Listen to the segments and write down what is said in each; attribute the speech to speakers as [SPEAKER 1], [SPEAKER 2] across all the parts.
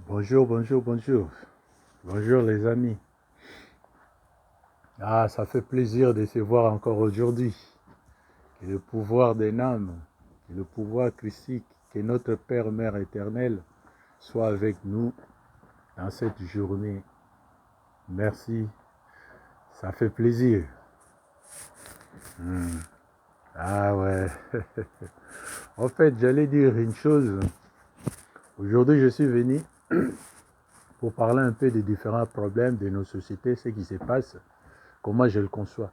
[SPEAKER 1] Bonjour, bonjour, bonjour. Bonjour les amis. Ah, ça fait plaisir de se voir encore aujourd'hui. Que le pouvoir des âmes, que le pouvoir christique, que notre Père, Mère éternelle soit avec nous dans cette journée. Merci, ça fait plaisir. Hmm. Ah ouais. En fait, j'allais dire une chose. Aujourd'hui, je suis venu pour parler un peu des différents problèmes de nos sociétés, ce qui se passe, comment je le conçois.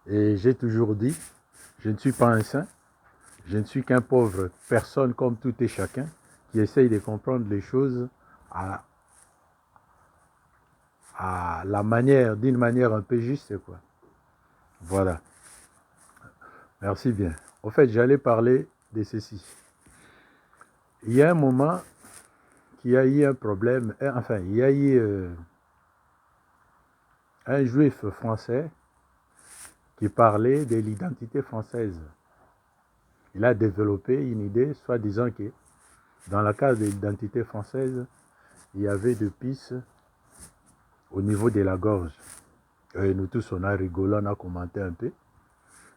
[SPEAKER 1] Et j'ai toujours dit, je ne suis pas un saint, je ne suis qu'un pauvre personne comme tout et chacun qui essaye de comprendre les choses à, d'une manière un peu juste, quoi. Voilà. Merci bien. En fait, j'allais parler de ceci. Il y a un moment qu'il y a eu un problème, enfin, il y a eu un juif français qui parlait de l'identité française. Il a développé une idée, soi-disant que dans la case de l'identité française, il y avait deux pistes au niveau de la gorge. Et nous tous, on a rigolé, on a commenté un peu.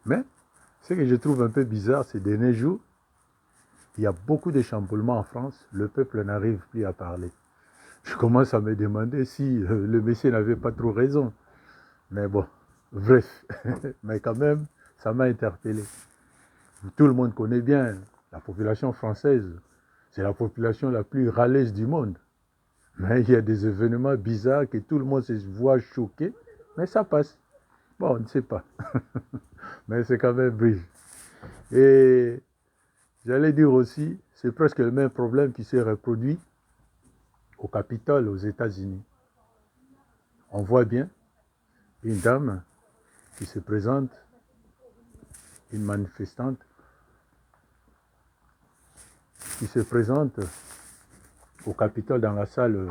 [SPEAKER 1] Mais ce que je trouve un peu bizarre, ces derniers jours, il y a beaucoup de chamboulements en France. Le peuple n'arrive plus à parler. Je commence à me demander si le Messie n'avait pas trop raison. Mais bon, bref. Mais quand même, ça m'a interpellé. Tout le monde connaît bien la population française. C'est la population la plus râleuse du monde. Mais il y a des événements bizarres que tout le monde se voit choqué. Mais ça passe. Bon, on ne sait pas. Mais c'est quand même bref. Et j'allais dire aussi, c'est presque le même problème qui s'est reproduit au Capitole, aux États-Unis. On voit bien une dame qui se présente, une manifestante, qui se présente au Capitole dans la salle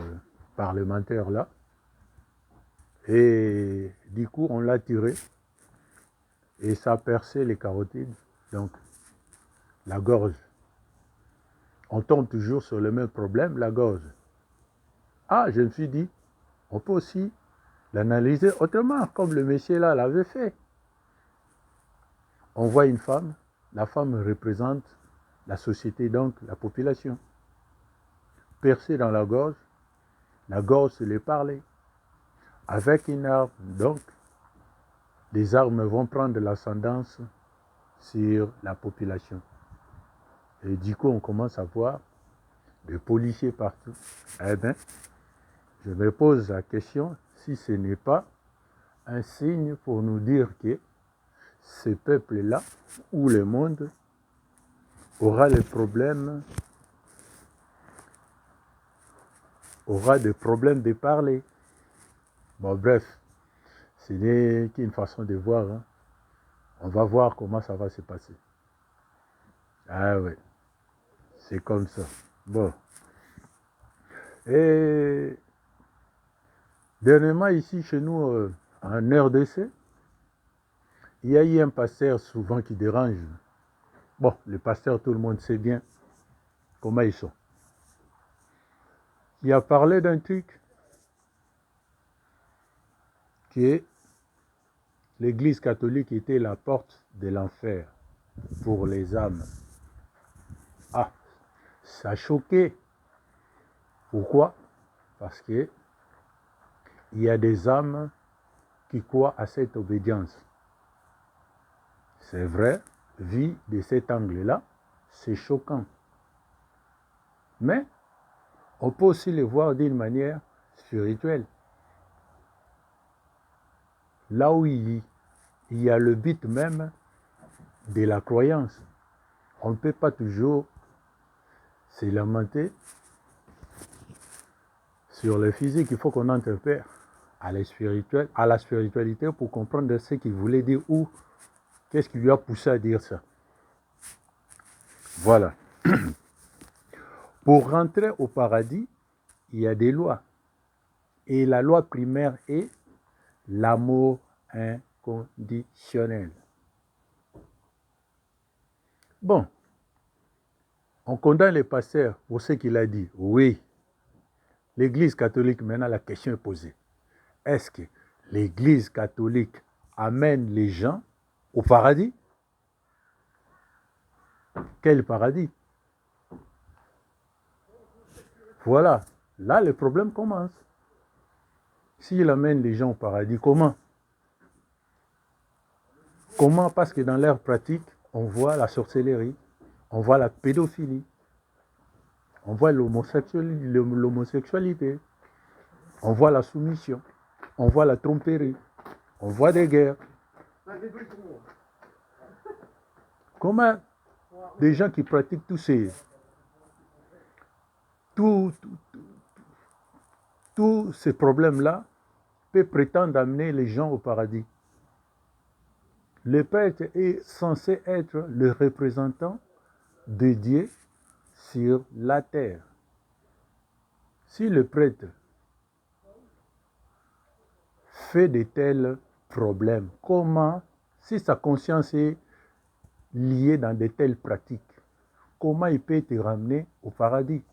[SPEAKER 1] parlementaire là. Et du coup, on l'a tirée et ça a percé les carotides, donc la gorge. On tombe toujours sur le même problème, la gorge. Ah, je me suis dit, on peut aussi l'analyser autrement, comme le monsieur là l'avait fait. On voit une femme, la femme représente la société, donc la population. Percée dans la gorge c'est le parler. Avec une arme, donc, les armes vont prendre l'ascendance sur la population. Et du coup, on commence à voir des policiers partout. Eh bien, je me pose la question si ce n'est pas un signe pour nous dire que ce peuple-là, ou le monde, aura des problèmes de parler. Bon, bref, ce n'est qu'une façon de voir. Hein. On va voir comment ça va se passer. Ah ouais, c'est comme ça. Bon. Et dernièrement, ici, chez nous, en RDC, il y a eu un pasteur souvent qui dérange. Bon, les pasteurs, tout le monde sait bien comment ils sont. Il a parlé d'un truc qui est l'Église catholique était la porte de l'enfer pour les âmes. Ah, ça a choqué. Pourquoi? Parce que il y a des âmes qui croient à cette obédience. C'est vrai, vu de cet angle-là, c'est choquant. Mais on peut aussi le voir d'une manière spirituelle. Là où il y a le but même de la croyance. On ne peut pas toujours se lamenter sur le physique. Il faut qu'on interpelle à la spiritualité pour comprendre ce qu'il voulait dire ou qu'est-ce qui lui a poussé à dire ça. Voilà. Pour rentrer au paradis, il y a des lois. Et la loi primaire est l'amour inconditionnel. Bon, on condamne le pasteur pour ce qu'il a dit. Oui, l'Église catholique, maintenant la question est posée. Est-ce que l'Église catholique amène les gens au paradis? Quel paradis? Voilà, là le problème commence. S'il amène les gens au paradis, comment? Comment? Parce que dans leur pratique, on voit la sorcellerie, on voit la pédophilie, on voit l'homosexualité, on voit la soumission, on voit la tromperie, on voit des guerres. Comment des gens qui pratiquent tous ces problèmes-là peuvent prétendre amener les gens au paradis? Le prêtre est censé être le représentant de Dieu sur la terre. Si le prêtre fait de tels problèmes, comment, si sa conscience est liée dans de telles pratiques, comment il peut te ramener au paradis?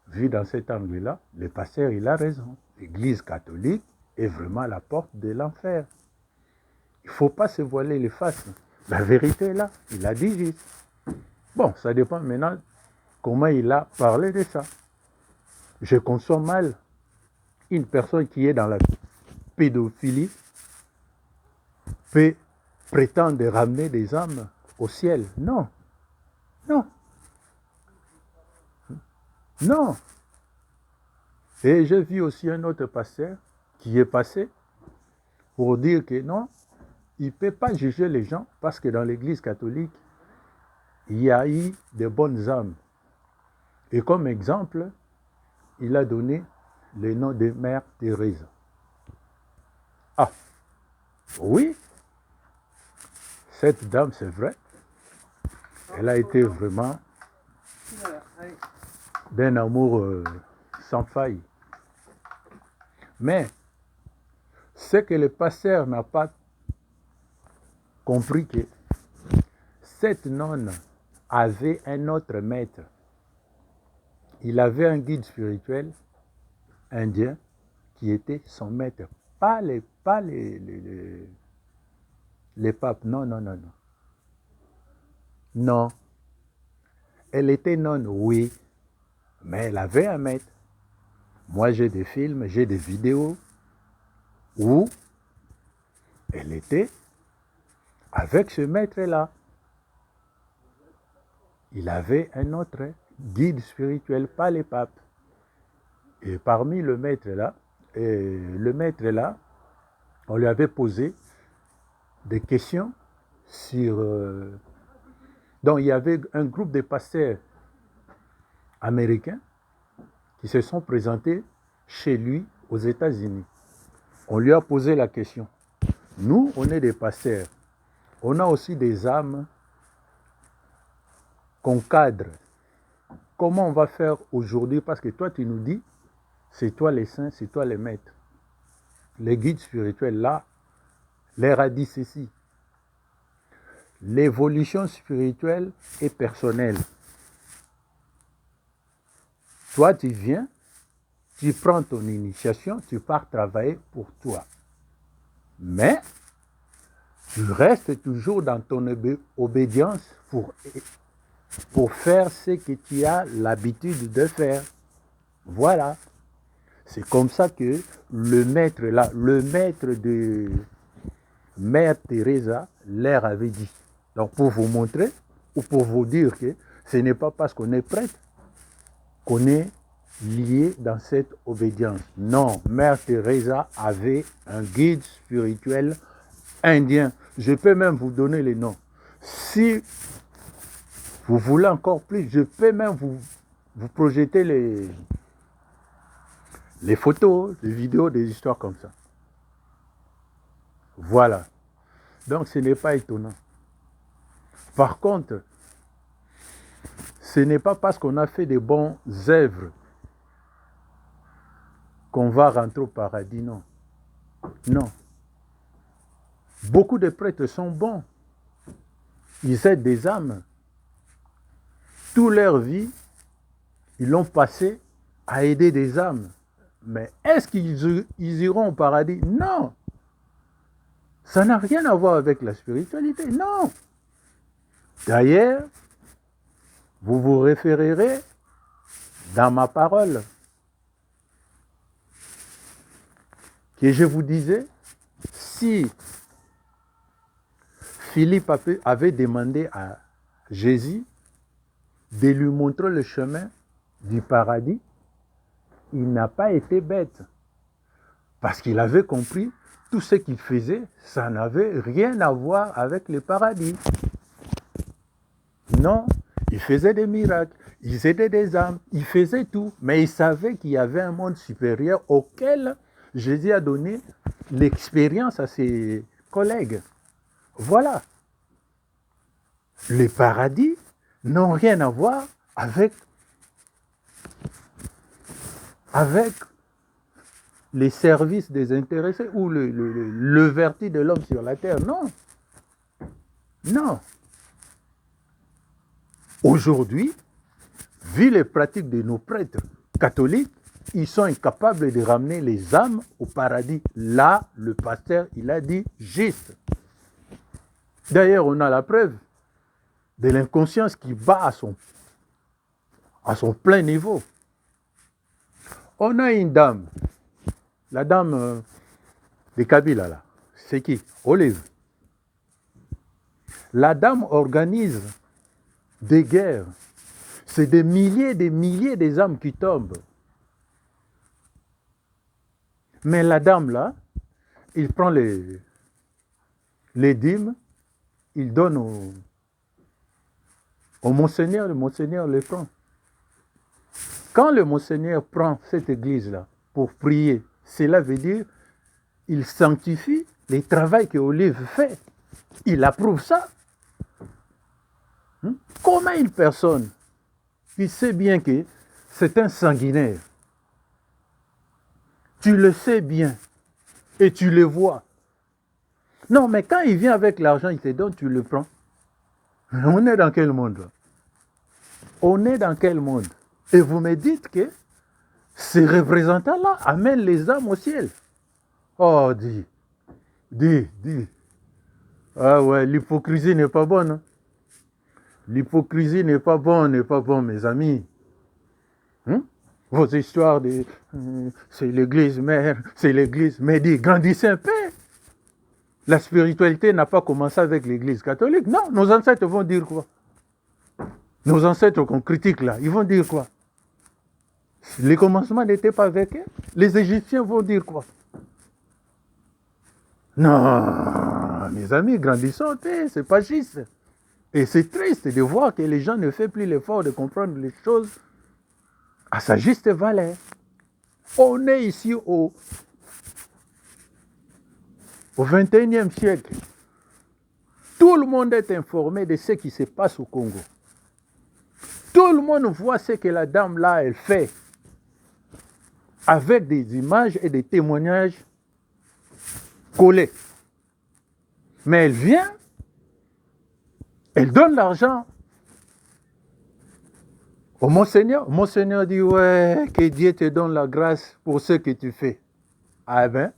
[SPEAKER 1] Vu dans cet angle-là, le pasteur, il a raison. L'Église catholique est vraiment la porte de l'enfer. Il ne faut pas se voiler les faces. La vérité est là. Il a dit juste. Bon, ça dépend maintenant comment il a parlé de ça. Je conçois mal une personne qui est dans la pédophilie peut prétendre ramener des âmes au ciel. Non. Non. Non. Et j'ai vu aussi un autre pasteur qui est passé pour dire que non, il ne peut pas juger les gens parce que dans l'Église catholique, il y a eu de bonnes âmes. Et comme exemple, il a donné le nom de Mère Thérèse. Ah, oui, cette dame, c'est vrai, elle a été vraiment d'un amour sans faille. Mais ce que le pasteur n'a pas compris, que cette nonne avait un autre maître. Il avait un guide spirituel indien qui était son maître. Pas les papes, non, non, non, non. Non. Elle était nonne, oui, mais elle avait un maître. Moi, j'ai des films, j'ai des vidéos où elle était avec ce maître-là. Il avait un autre guide spirituel, pas les papes. Et parmi le maître-là, on lui avait posé des questions sur... donc, il y avait un groupe de pasteurs américains qui se sont présentés chez lui aux États-Unis. On lui a posé la question. Nous, on est des pasteurs. On a aussi des âmes qu'on cadre. Comment on va faire aujourd'hui? Parce que toi, tu nous dis, c'est toi les saints, c'est toi les maîtres. Les guides spirituels, là, leur a dit ceci. L'évolution spirituelle est personnelle. Toi, tu viens, tu prends ton initiation, tu pars travailler pour toi. Mais tu restes toujours dans ton obédience pour faire ce que tu as l'habitude de faire. Voilà. C'est comme ça que le maître là, le maître de Mère Teresa leur avait dit. Donc pour vous montrer ou pour vous dire que ce n'est pas parce qu'on est prêtre qu'on est lié dans cette obédience. Non, Mère Teresa avait un guide spirituel indien. Je peux même vous donner les noms. Si vous voulez encore plus, je peux même vous projeter les photos, les vidéos, des histoires comme ça. Voilà. Donc ce n'est pas étonnant. Par contre, ce n'est pas parce qu'on a fait des bonnes œuvres qu'on va rentrer au paradis, non. Non. Beaucoup de prêtres sont bons. Ils aident des âmes. Toute leur vie, ils l'ont passé à aider des âmes. Mais est-ce qu'ils iront au paradis? Non. Ça n'a rien à voir avec la spiritualité. Non. D'ailleurs, vous vous référerez dans ma parole que je vous disais, si Philippe avait demandé à Jésus de lui montrer le chemin du paradis, il n'a pas été bête. Parce qu'il avait compris tout ce qu'il faisait, ça n'avait rien à voir avec le paradis. Non, il faisait des miracles, il aidait des âmes, il faisait tout, mais il savait qu'il y avait un monde supérieur auquel Jésus a donné l'expérience à ses collègues. Voilà. Les paradis n'ont rien à voir avec les services des intéressés ou le vertu de l'homme sur la terre. Non. Non. Aujourd'hui, vu les pratiques de nos prêtres catholiques, ils sont incapables de ramener les âmes au paradis. Là, le pasteur, il a dit juste. D'ailleurs, on a la preuve de l'inconscience qui bat à son plein niveau. On a une dame, la dame de Kabila, là. C'est qui? Olive. La dame organise des guerres. C'est des milliers des âmes qui tombent. Mais la dame là, il prend les dîmes, il donne au monseigneur, le monseigneur les prend. Quand le monseigneur prend cette église-là pour prier, cela veut dire il sanctifie le travail que Olive fait. Il approuve ça. Comment une personne qui sait bien que c'est un sanguinaire, tu le sais bien et tu le vois. Non, mais quand il vient avec l'argent, il te donne, tu le prends. On est dans quel monde là? On est dans quel monde? Et vous me dites que ces représentants-là amènent les âmes au ciel. Oh, dis. Ah ouais, l'hypocrisie n'est pas bonne. Hein? L'hypocrisie n'est pas bon, mes amis. Vos histoires de c'est l'église mère, c'est l'église, mais dis, grandissez un peu. La spiritualité n'a pas commencé avec l'église catholique. Non, nos ancêtres vont dire quoi? Nos ancêtres qu'on critique là, ils vont dire quoi? Les commencements n'étaient pas avec eux. Les Égyptiens vont dire quoi? Non, mes amis, grandissons un peu, c'est pas juste. Et c'est triste de voir que les gens ne font plus l'effort de comprendre les choses à sa juste valeur. On est ici au XXIe siècle. Tout le monde est informé de ce qui se passe au Congo. Tout le monde voit ce que la dame là, elle fait. Avec des images et des témoignages collés. Mais elle vient, elle donne l'argent au Monseigneur. Monseigneur dit, ouais, que Dieu te donne la grâce pour ce que tu fais. Ah ben,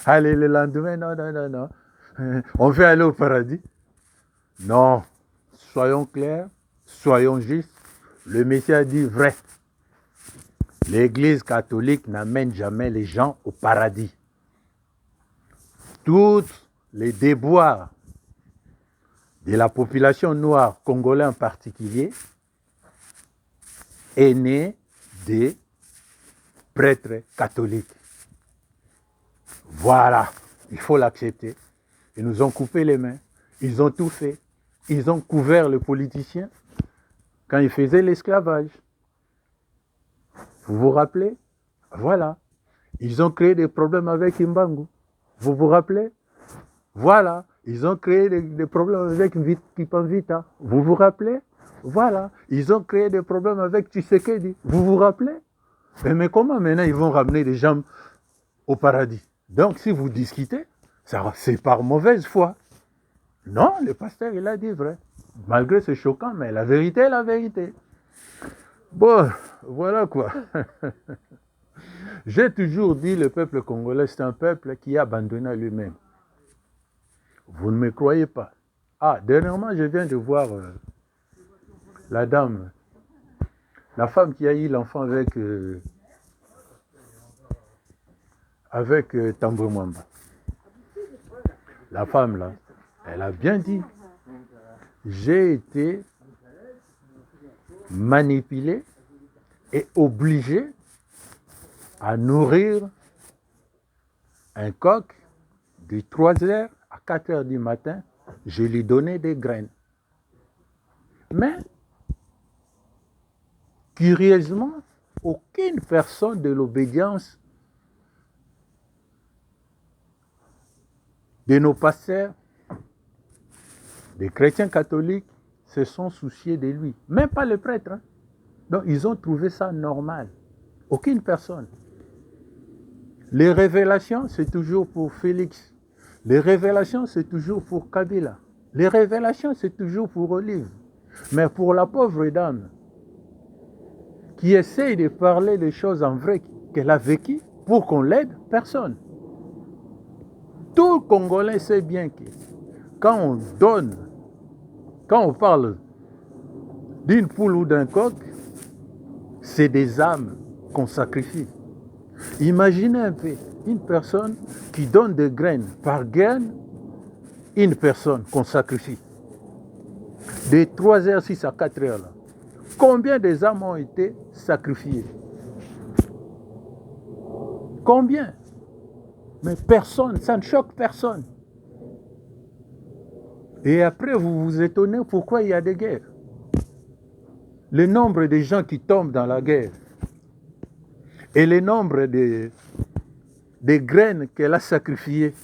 [SPEAKER 1] allez le lendemain, non. On veut aller au paradis. Non, soyons clairs, soyons justes. Le Messie a dit vrai. L'Église catholique n'amène jamais les gens au paradis. Tous les déboires de la population noire, congolaise en particulier, est né des prêtres catholiques. Voilà, il faut l'accepter. Ils nous ont coupé les mains, ils ont tout fait. Ils ont couvert les politiciens quand ils faisaient l'esclavage. Vous vous rappelez? Voilà. Ils ont créé des problèmes avec Mbangu. Vous vous rappelez? Voilà. Ils ont créé des problèmes avec Kipamvita. Vous vous rappelez? Voilà. Ils ont créé des problèmes avec Tshisekedi. Vous vous rappelez? Mais comment maintenant ils vont ramener les gens au paradis? Donc si vous discutez, c'est par mauvaise foi. Non, le pasteur il a dit vrai. Malgré ce choquant, mais la vérité est la vérité. Bon, voilà quoi. J'ai toujours dit le peuple congolais, c'est un peuple qui a abandonné lui-même. Vous ne me croyez pas. Ah, dernièrement, je viens de voir la dame, la femme qui a eu l'enfant avec Tambwe Mwamba. La femme là, elle a bien dit, j'ai été manipulé et obligé à nourrir un coq de 3 heures à 4 heures du matin. Je lui donnais des graines. Mais, curieusement, aucune personne de l'obédience de nos pasteurs, des chrétiens catholiques, se sont souciés de lui. Même pas les prêtres. Hein. Donc, ils ont trouvé ça normal. Aucune personne. Les révélations, c'est toujours pour Félix. Les révélations, c'est toujours pour Kabila. Les révélations, c'est toujours pour Olive. Mais pour la pauvre dame qui essaye de parler des choses en vrai qu'elle a vécues pour qu'on l'aide, personne. Tout Congolais sait bien que quand on donne, quand on parle d'une poule ou d'un coq, c'est des âmes qu'on sacrifie. Imaginez un peu une personne qui donne des graines par graine, une personne qu'on sacrifie. De 3h06 à 4h là. Combien des âmes ont été sacrifiées? Combien? Mais personne, ça ne choque personne. Et après, vous vous étonnez pourquoi il y a des guerres. Le nombre de gens qui tombent dans la guerre et le nombre de graines qu'elle a sacrifiées.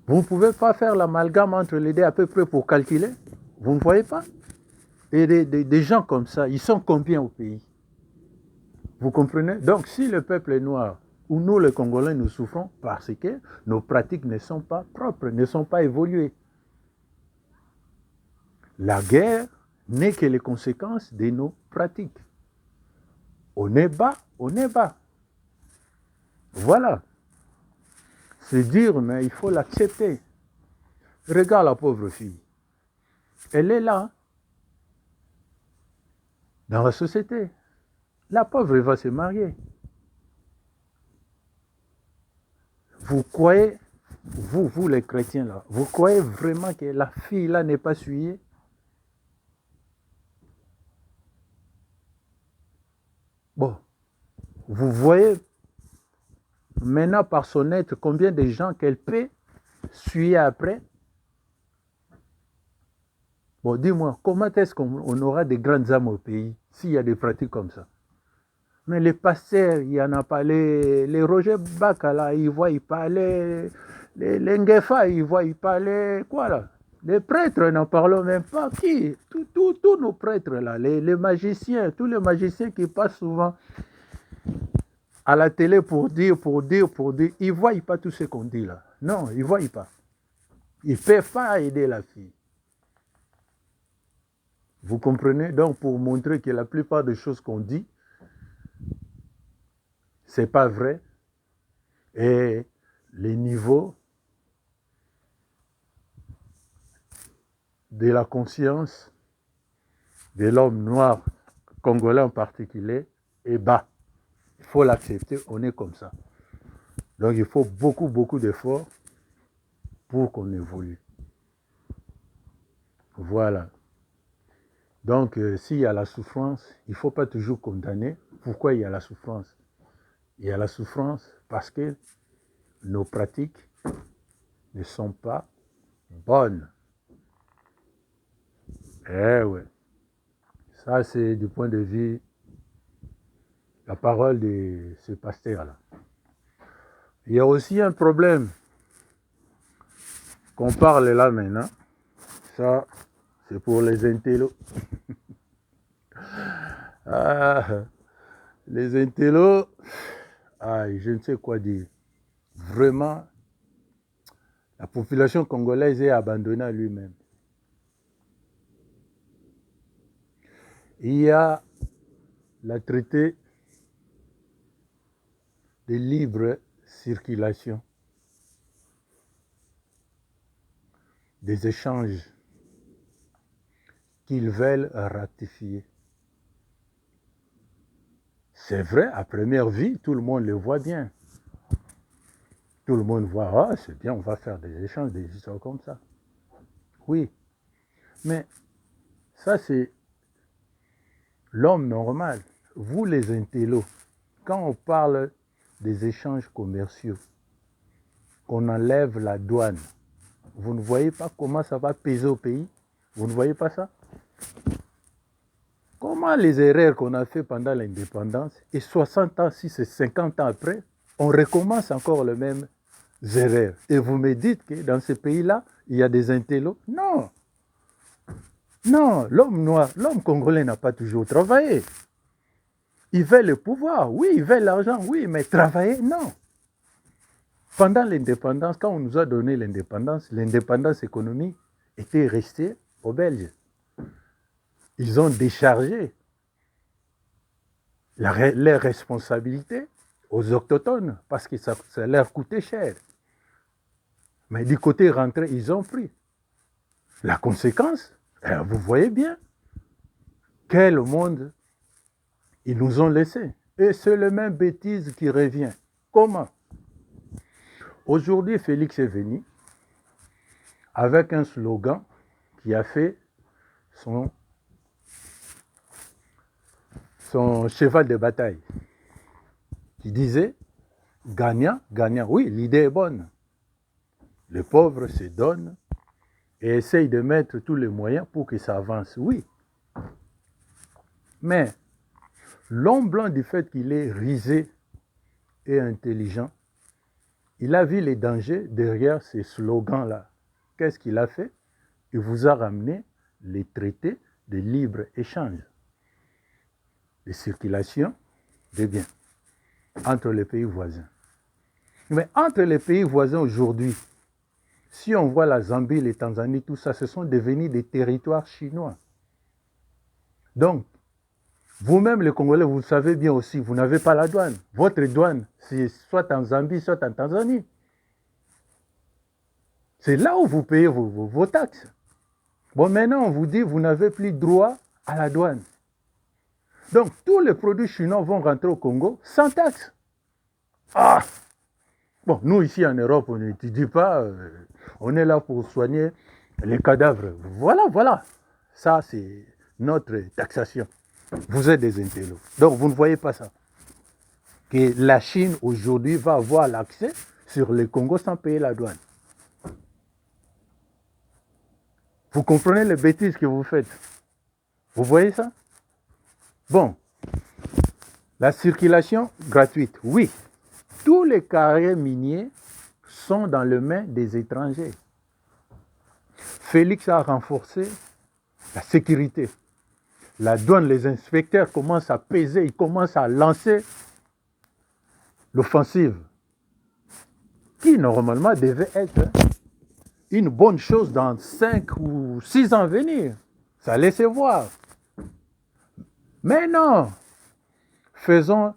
[SPEAKER 1] Vous ne pouvez pas faire l'amalgame entre les deux à peu près pour calculer. Vous ne voyez pas? Et des gens comme ça, ils sont combien au pays? Vous comprenez? Donc si le peuple est noir, ou nous les Congolais, nous souffrons parce que nos pratiques ne sont pas propres, ne sont pas évoluées. La guerre n'est que les conséquences de nos pratiques. On est bas, on est bas. Voilà. C'est dur, mais il faut l'accepter. Regarde la pauvre fille. Elle est là, dans la société. La pauvre, elle va se marier. Vous croyez, vous les chrétiens là, vous croyez vraiment que la fille là n'est pas souillée? Bon, vous voyez maintenant par son être combien de gens qu'elle peut suyer après? Bon, dis-moi, comment est-ce qu'on aura des grandes âmes au pays s'il y a des pratiques comme ça? Mais les pasteurs, il n'y en a pas. Les Roger Baka, là, ils voient, ils parlaient. Les Ngefa, ils voient, ils parlaient. Quoi, là? Les prêtres, n'en parlons même pas. Qui? Tous nos prêtres, là, les magiciens, tous les magiciens qui passent souvent à la télé pour dire, ils ne voient pas tout ce qu'on dit, là. Non, ils ne voient pas. Ils ne peuvent pas aider la fille. Vous comprenez? Donc, pour montrer que la plupart des choses qu'on dit, c'est pas vrai. Et les niveaux de la conscience de l'homme noir, congolais en particulier, est bas. Il faut l'accepter, on est comme ça. Donc il faut beaucoup d'efforts pour qu'on évolue. Voilà. Donc s'il y a la souffrance, il ne faut pas toujours condamner. Pourquoi il y a la souffrance? Il y a la souffrance parce que nos pratiques ne sont pas bonnes. Eh ouais. Ça, c'est du point de vue, la parole de ce pasteur-là. Il y a aussi un problème qu'on parle là maintenant. Ça, c'est pour les intellos. Les intellos, je ne sais quoi dire. Vraiment, la population congolaise est abandonnée à lui-même. Il y a le traité de libre circulation, des échanges qu'ils veulent ratifier. C'est vrai, à première vue, tout le monde le voit bien. Tout le monde voit, ah, c'est bien, on va faire des échanges, des histoires comme ça. Oui, mais ça, c'est l'homme normal. Vous, les intellos, quand on parle des échanges commerciaux, qu'on enlève la douane, vous ne voyez pas comment ça va peser au pays? Vous ne voyez pas ça? Comment les erreurs qu'on a fait pendant l'indépendance, et 60 ans, si c'est 50 ans après, on recommence encore les mêmes erreurs. Et vous me dites que dans ce pays-là, il y a des intellos? Non. Non, l'homme noir, l'homme congolais n'a pas toujours travaillé. Il veut le pouvoir, oui, il veut l'argent, oui, mais travailler, non. Pendant l'indépendance, quand on nous a donné l'indépendance économique était restée aux Belges. Ils ont déchargé leurs responsabilités aux autochtones parce que ça leur coûtait cher. Mais du côté rentré, ils ont pris. La conséquence, vous voyez bien quel monde ils nous ont laissé. Et c'est la même bêtise qui revient. Comment? Aujourd'hui, Félix est venu avec un slogan qui a fait son cheval de bataille, qui disait gagnant, gagnant. Oui, l'idée est bonne. Les pauvres se donnent et essayent de mettre tous les moyens pour que ça avance. Oui. Mais l'homme blanc, du fait qu'il est risé et intelligent, il a vu les dangers derrière ces slogans-là. Qu'est-ce qu'il a fait? Il vous a ramené les traités de libre-échange, de circulation des biens entre les pays voisins. Mais entre les pays voisins aujourd'hui, si on voit la Zambie, les Tanzanie, tout ça, ce sont devenus des territoires chinois. Donc, vous-même, les Congolais, vous le savez bien aussi, vous n'avez pas la douane. Votre douane, c'est soit en Zambie, soit en Tanzanie. C'est là où vous payez vos taxes. Bon, maintenant, on vous dit, vous n'avez plus droit à la douane. Donc, tous les produits chinois vont rentrer au Congo sans taxe. Ah! Bon, nous, ici en Europe, on n'étudie pas. On est là pour soigner les cadavres. Voilà, voilà. Ça, c'est notre taxation. Vous êtes des intellos. Donc, vous ne voyez pas ça. Que la Chine, aujourd'hui, va avoir l'accès sur le Congo sans payer la douane. Vous comprenez les bêtises que vous faites? Vous voyez ça? Bon. La circulation gratuite, oui. Tous les carrières miniers sont dans les mains des étrangers. Félix a renforcé la sécurité. La douane, les inspecteurs commencent à peser, ils commencent à lancer l'offensive, qui normalement devait être une bonne chose dans 5 ou 6 ans à venir. Ça laissait voir. Mais non, faisons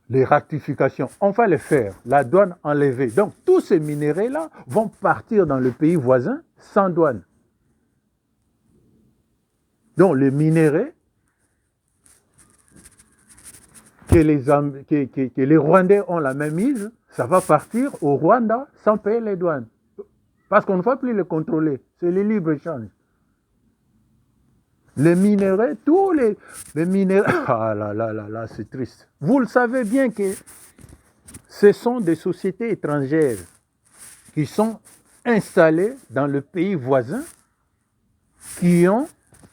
[SPEAKER 1] les rectifications. On va les faire. La douane enlevée. Donc, tous ces minéraux-là vont partir dans le pays voisin sans douane. Donc, les minéraux que les Rwandais ont la même mise, ça va partir au Rwanda sans payer les douanes. Parce qu'on ne va plus les contrôler. C'est le libre-échange. Les minéraux, tous les minéraux... Ah là là là là, c'est triste. Vous le savez bien que ce sont des sociétés étrangères qui sont installées dans le pays voisin, qui ont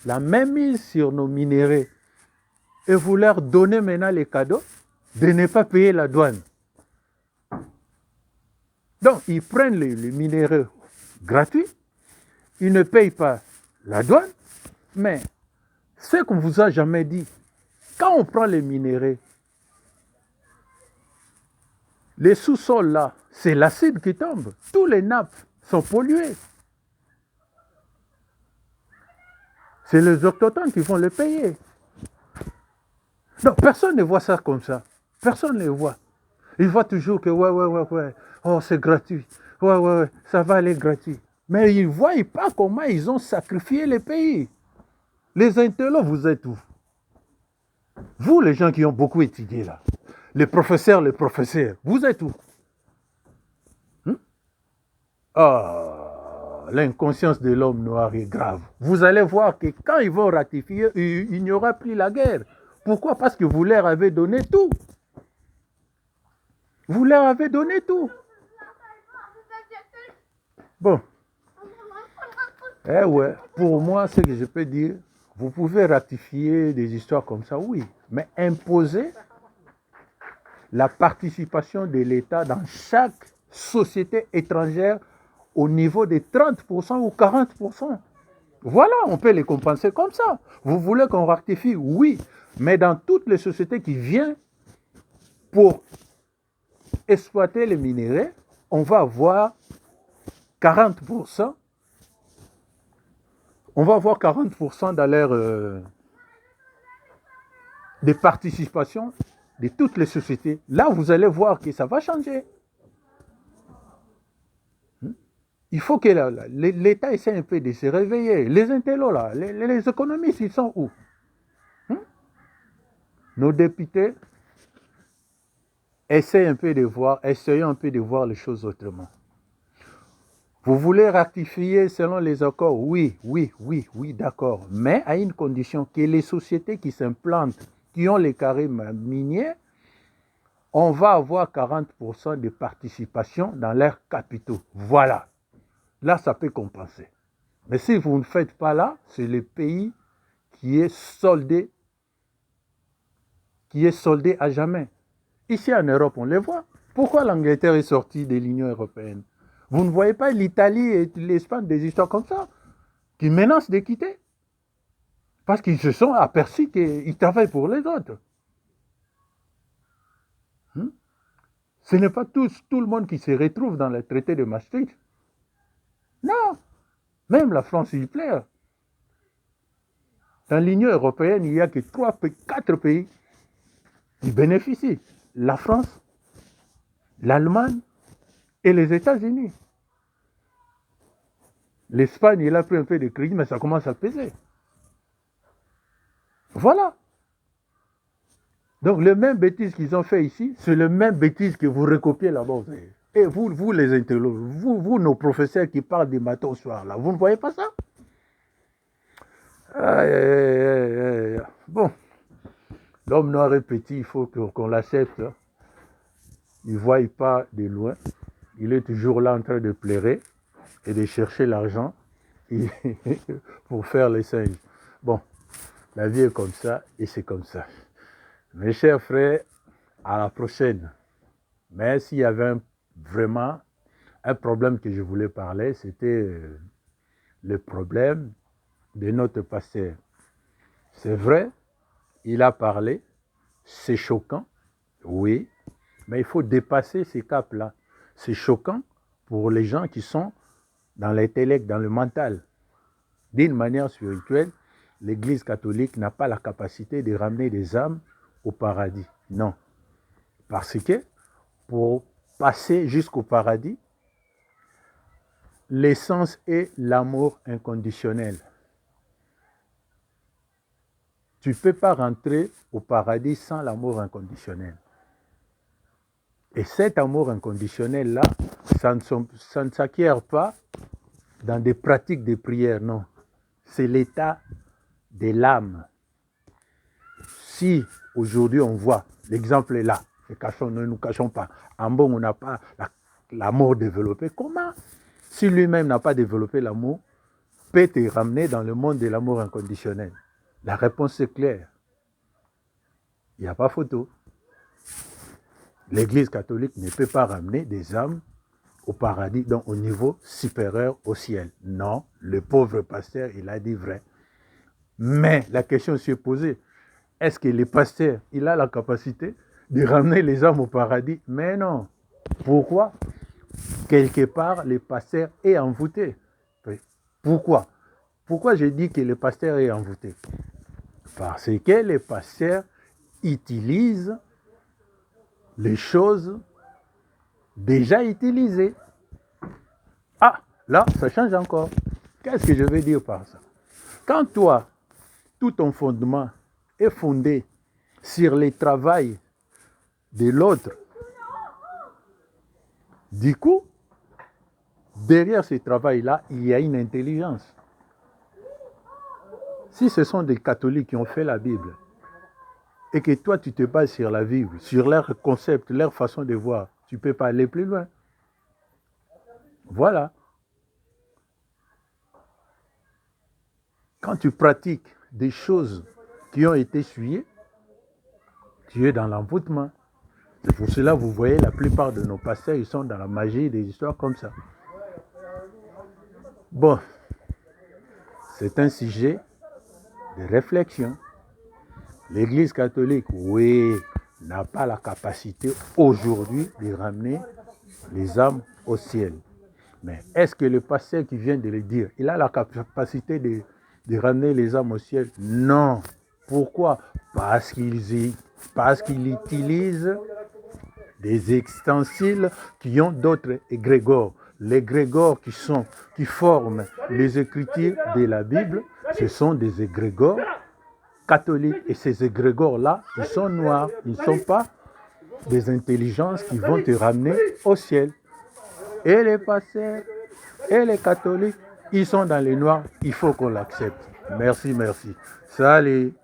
[SPEAKER 1] la même mise sur nos minéraux. Et vous leur donnez maintenant les cadeaux de ne pas payer la douane. Donc, ils prennent les minéraux gratuits, ils ne payent pas la douane, mais ce qu'on ne vous a jamais dit, quand on prend les minéraux, les sous-sols là, c'est l'acide qui tombe. Tous les nappes sont polluées. C'est les autochtones qui vont le payer. Non, personne ne voit ça comme ça. Personne ne le voit. Ils voient toujours que ouais. Oh, c'est gratuit. Ouais, ça va aller gratuit. Mais ils ne voient pas comment ils ont sacrifié les pays. Les intellos, vous êtes où? Vous, les gens qui ont beaucoup étudié là. Les professeurs, vous êtes où? L'inconscience de l'homme noir est grave. Vous allez voir que quand ils vont ratifier, il n'y aura plus la guerre. Pourquoi? Parce que vous leur avez donné tout. Vous leur avez donné tout. Bon. Ouais, pour moi, ce que je peux dire, vous pouvez ratifier des histoires comme ça, oui. Mais imposer la participation de l'État dans chaque société étrangère au niveau de 30% ou 40%. Voilà, on peut les compenser comme ça. Vous voulez qu'on rectifie? Oui. Mais dans toutes les sociétés qui viennent pour exploiter les minéraux, on va avoir 40%. On va avoir 40% dans l'air de participation de toutes les sociétés. Là, vous allez voir que ça va changer. Il faut que l'État essaie un peu de se réveiller. Les intellos, là, les économistes, ils sont où? Nos députés essayons un peu de voir les choses autrement. Vous voulez ratifier selon les accords? Oui, d'accord. Mais à une condition, que les sociétés qui s'implantent, qui ont les carrés miniers, on va avoir 40% de participation dans leurs capitaux. Voilà. Là, ça peut compenser. Mais si vous ne faites pas là, c'est le pays qui est soldé à jamais. Ici en Europe, on les voit. Pourquoi l'Angleterre est sortie de l'Union européenne? Vous ne voyez pas l'Italie et l'Espagne, des histoires comme ça, qui menacent de quitter? Parce qu'ils se sont aperçus qu'ils travaillent pour les autres. Ce n'est pas tout le monde qui se retrouve dans le traité de Maastricht. Non. Même la France Hitler. Dans l'Union européenne, il n'y a que 4 pays qui bénéficient. La France, l'Allemagne et les États-Unis. L'Espagne, il a pris un peu de crédit, mais ça commence à peser. Voilà. Donc, les mêmes bêtises qu'ils ont fait ici, c'est les mêmes bêtises que vous recopiez là-bas. Et vous les intellectuels, vous, nos professeurs qui parlent des matin au soir, là, vous ne voyez pas ça? Bon, l'homme noir est petit, il faut qu'on l'accepte. Il ne voit pas de loin. Il est toujours là en train de pleurer et de chercher l'argent pour faire les singes. Bon, la vie est comme ça et c'est comme ça. Mes chers frères, à la prochaine. Mais s'il y avait vraiment un problème que je voulais parler, c'était le problème de notre pasteur. C'est vrai, il a parlé, c'est choquant, oui, mais il faut dépasser ces caps-là. C'est choquant pour les gens qui sont dans l'intellect, dans le mental. D'une manière spirituelle, l'Église catholique n'a pas la capacité de ramener des âmes au paradis. Non. Parce que pour passer jusqu'au paradis, l'essence est l'amour inconditionnel. Tu ne peux pas rentrer au paradis sans l'amour inconditionnel. Et cet amour inconditionnel-là, ça ne s'acquiert pas dans des pratiques de prière, non. C'est l'état de l'âme. Si aujourd'hui on voit, l'exemple est là, ne nous cachons pas, en bon on n'a pas l'amour développé, comment, si lui-même n'a pas développé l'amour, peut te ramener dans le monde de l'amour inconditionnel? La réponse est claire. Il n'y a pas photo. L'Église catholique ne peut pas ramener des âmes au paradis, donc au niveau supérieur au ciel. Non, le pauvre pasteur, il a dit vrai. Mais la question s'est posée, est-ce que le pasteur, il a la capacité de ramener les âmes au paradis? Mais non. Pourquoi? Quelque part, le pasteur est envoûté. Pourquoi? Pourquoi j'ai dit que le pasteur est envoûté? Parce que les pasteurs utilisent les choses déjà utilisées. Ah, là, ça change encore. Qu'est-ce que je veux dire par ça? Quand toi, tout ton fondement est fondé sur le travail de l'autre, du coup, derrière ce travail-là, il y a une intelligence. Si ce sont des catholiques qui ont fait la Bible, et que toi, tu te bases sur la Bible, sur leur concept, leur façon de voir, tu ne peux pas aller plus loin. Voilà. Quand tu pratiques des choses qui ont été essuyées, tu es dans l'envoûtement. C'est pour cela que vous voyez la plupart de nos pasteurs, ils sont dans la magie, des histoires comme ça. Bon, c'est un sujet de réflexion. L'Église catholique, oui, n'a pas la capacité aujourd'hui de ramener les âmes au ciel. Mais est-ce que le pasteur qui vient de le dire, il a la capacité de ramener les âmes au ciel? Non. Pourquoi? Parce qu'il utilise des ustensiles qui ont d'autres égrégores. Les égrégores qui forment les écritures de la Bible, ce sont des égrégores catholiques. Et ces égrégores-là, ils sont noirs. Ils ne sont pas des intelligences qui vont te ramener au ciel. Et les pasteurs et les catholiques, ils sont dans les noirs. Il faut qu'on l'accepte. Merci, merci. Salut.